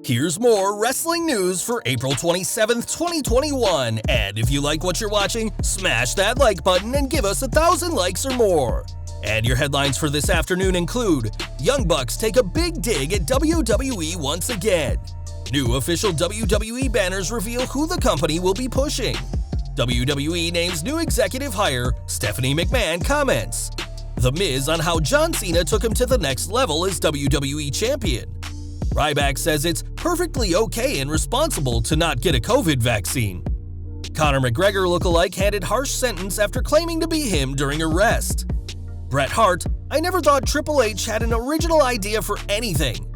Here's more wrestling news for April 27th, 2021, and if you like what you're watching, smash that like button and give us 1,000 likes or more. And your headlines for this afternoon include: Young Bucks take a big dig at WWE once again. New official WWE banners reveal who the company will be pushing. WWE names new executive hire, Stephanie McMahon comments. The Miz on how John Cena took him to the next level as WWE champion. Ryback says it's perfectly okay and responsible to not get a COVID vaccine. Conor McGregor lookalike handed harsh sentence after claiming to be him during arrest. Bret Hart: I never thought Triple H had an original idea for anything.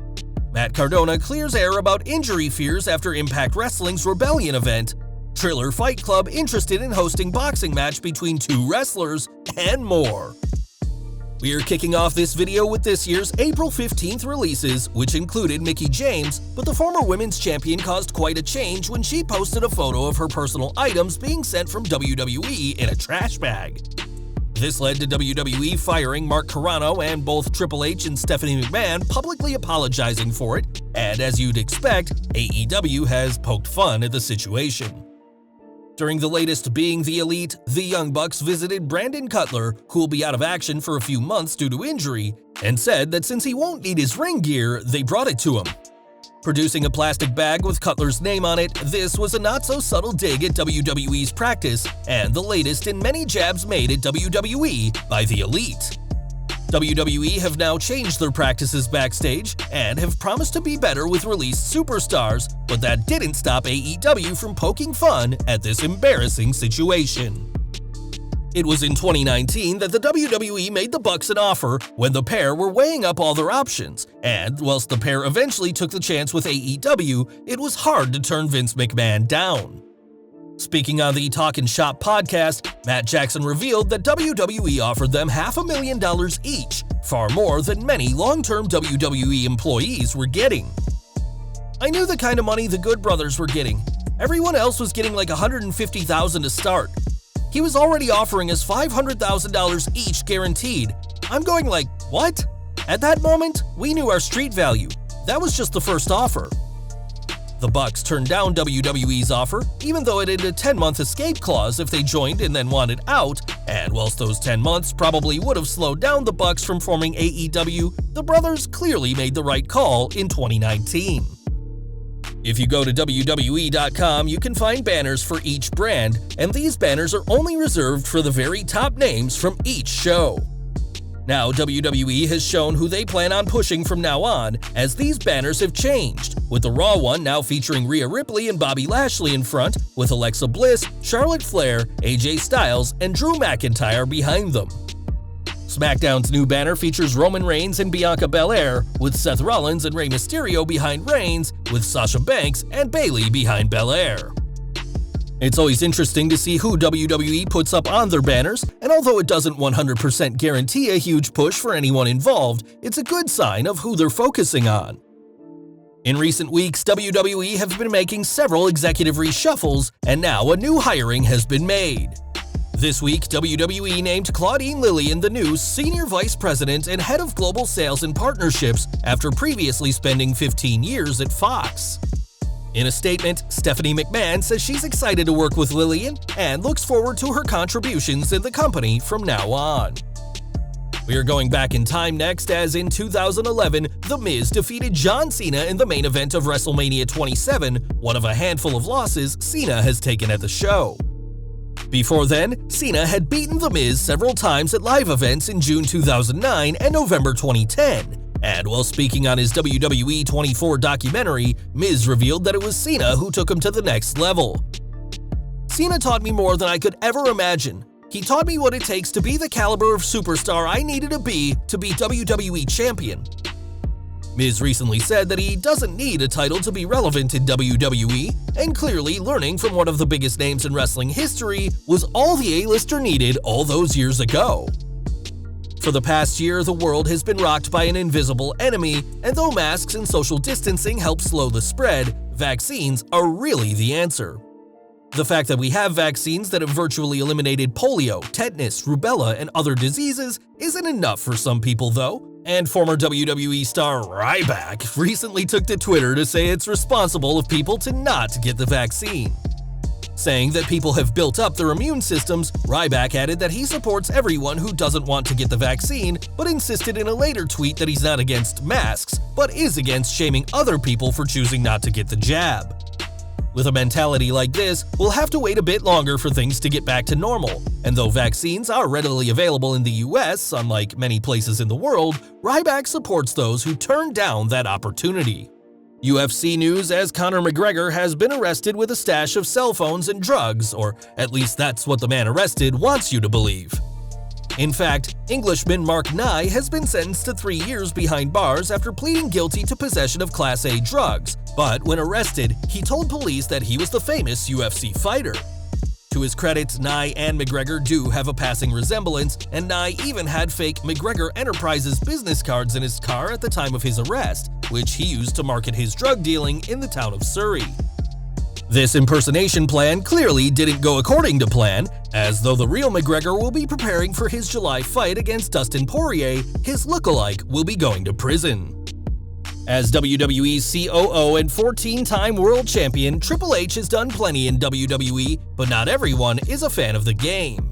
Matt Cardona clears air about injury fears after Impact Wrestling's Rebellion event. Triller Fight Club interested in hosting boxing match between two wrestlers, and more. We're kicking off this video with this year's April 15th releases, which included Mickie James, but the former women's champion caused quite a change when she posted a photo of her personal items being sent from WWE in a trash bag. This led to WWE firing Mark Carrano and both Triple H and Stephanie McMahon publicly apologizing for it, and as you'd expect, AEW has poked fun at the situation. During the latest Being the Elite, the Young Bucks visited Brandon Cutler, who will be out of action for a few months due to injury, and said that since he won't need his ring gear, they brought it to him. Producing a plastic bag with Cutler's name on it, this was a not-so-subtle dig at WWE's practice, and the latest in many jabs made at WWE by the Elite. WWE have now changed their practices backstage and have promised to be better with released superstars, but that didn't stop AEW from poking fun at this embarrassing situation. It was in 2019 that the WWE made the Bucks an offer when the pair were weighing up all their options, and whilst the pair eventually took the chance with AEW, it was hard to turn Vince McMahon down. Speaking on the Talkin' Shop podcast, Matt Jackson revealed that WWE offered them $500,000 each, far more than many long-term WWE employees were getting. I knew the kind of money the Good Brothers were getting. Everyone else was getting like $150,000 to start. He was already offering us $500,000 each guaranteed. I'm going like, what? At that moment, we knew our street value. That was just the first offer. The Bucks turned down WWE's offer, even though it had a 10-month escape clause if they joined and then wanted out, and whilst those 10 months probably would have slowed down the Bucks from forming AEW, the brothers clearly made the right call in 2019. If you go to WWE.com, you can find banners for each brand, and these banners are only reserved for the very top names from each show. Now, WWE has shown who they plan on pushing from now on, as these banners have changed, with the Raw one now featuring Rhea Ripley and Bobby Lashley in front, with Alexa Bliss, Charlotte Flair, AJ Styles, and Drew McIntyre behind them. SmackDown's new banner features Roman Reigns and Bianca Belair, with Seth Rollins and Rey Mysterio behind Reigns, with Sasha Banks and Bayley behind Belair. It's always interesting to see who WWE puts up on their banners, and although it doesn't 100% guarantee a huge push for anyone involved, it's a good sign of who they're focusing on. In recent weeks, WWE have been making several executive reshuffles, and now a new hiring has been made. This week, WWE named Claudine Lillian the new Senior Vice President and Head of Global Sales and Partnerships after previously spending 15 years at Fox. In a statement, Stephanie McMahon says she's excited to work with Lillian and looks forward to her contributions in the company from now on. We are going back in time next, as in 2011, The Miz defeated John Cena in the main event of WrestleMania 27, one of a handful of losses Cena has taken at the show. Before then, Cena had beaten The Miz several times at live events in June 2009 and November 2010. And while speaking on his WWE 24 documentary, Miz revealed that it was Cena who took him to the next level. Cena taught me more than I could ever imagine. He taught me what it takes to be the caliber of superstar I needed to be WWE champion. Miz recently said that he doesn't need a title to be relevant in WWE, and clearly learning from one of the biggest names in wrestling history was all the A-lister needed all those years ago. For the past year, the world has been rocked by an invisible enemy, and though masks and social distancing help slow the spread, vaccines are really the answer. The fact that we have vaccines that have virtually eliminated polio, tetanus, rubella, and other diseases isn't enough for some people though, And former WWE star Ryback recently took to Twitter to say it's responsible of people to not get the vaccine. Saying that people have built up their immune systems, Ryback added that he supports everyone who doesn't want to get the vaccine, but insisted in a later tweet that he's not against masks, but is against shaming other people for choosing not to get the jab. With a mentality like this, we'll have to wait a bit longer for things to get back to normal, and though vaccines are readily available in the US, unlike many places in the world, Ryback supports those who turn down that opportunity. UFC news as Conor McGregor has been arrested with a stash of cell phones and drugs, or at least that's what the man arrested wants you to believe. In fact, Englishman Mark Nye has been sentenced to 3 years behind bars after pleading guilty to possession of Class A drugs, but when arrested, he told police that he was the famous UFC fighter. To his credit, Nye and McGregor do have a passing resemblance, and Nye even had fake McGregor Enterprises business cards in his car at the time of his arrest, which he used to market his drug dealing in the town of Surrey. This impersonation plan clearly didn't go according to plan, as though the real McGregor will be preparing for his July fight against Dustin Poirier, his lookalike will be going to prison. As WWE's COO and 14-time world champion, Triple H has done plenty in WWE, but not everyone is a fan of the game.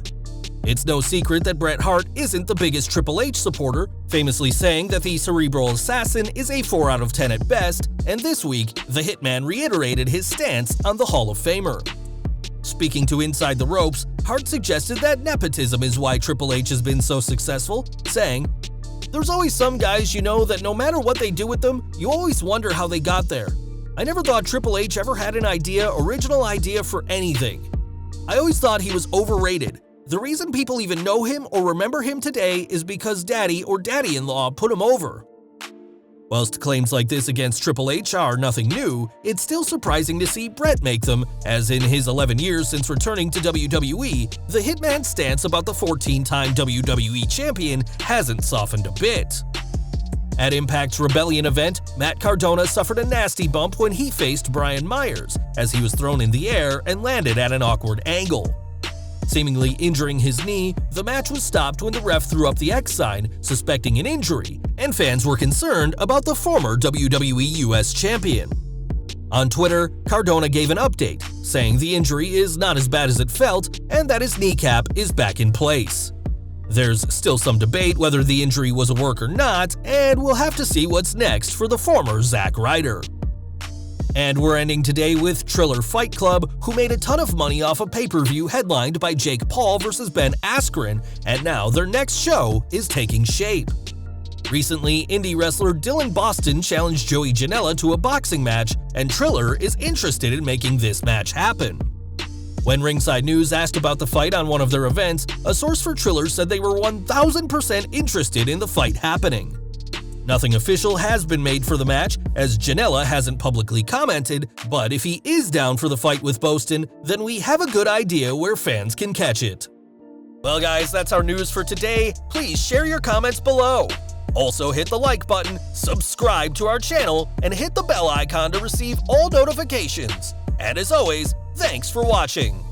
It's no secret that Bret Hart isn't the biggest Triple H supporter, famously saying that the cerebral assassin is a 4 out of 10 at best, and this week, the Hitman reiterated his stance on the Hall of Famer. Speaking to Inside the Ropes, Hart suggested that nepotism is why Triple H has been so successful, saying, "There's always some guys you know that no matter what they do with them, you always wonder how they got there. I never thought Triple H ever had an original idea for anything. I always thought he was overrated. The reason people even know him or remember him today is because daddy or daddy-in-law put him over." Whilst claims like this against Triple H are nothing new, it's still surprising to see Bret make them, as in his 11 years since returning to WWE, the Hitman's stance about the 14-time WWE champion hasn't softened a bit. At Impact's Rebellion event, Matt Cardona suffered a nasty bump when he faced Brian Myers, as he was thrown in the air and landed at an awkward angle. Seemingly injuring his knee, the match was stopped when the ref threw up the X sign, suspecting an injury, and fans were concerned about the former WWE US champion. On Twitter, Cardona gave an update, saying the injury is not as bad as it felt and that his kneecap is back in place. There's still some debate whether the injury was a work or not, and we'll have to see what's next for the former Zack Ryder. And we're ending today with Triller Fight Club, who made a ton of money off a pay-per-view headlined by Jake Paul vs. Ben Askren, and now their next show is taking shape. Recently, indie wrestler Dylan Boston challenged Joey Janela to a boxing match, and Triller is interested in making this match happen. When Ringside News asked about the fight on one of their events, a source for Triller said they were 1000% interested in the fight happening. Nothing official has been made for the match, as Janela hasn't publicly commented, but if he is down for the fight with Boston, then we have a good idea where fans can catch it. Well guys, that's our news for today. Please share your comments below. Also hit the like button, subscribe to our channel, and hit the bell icon to receive all notifications. And as always, thanks for watching.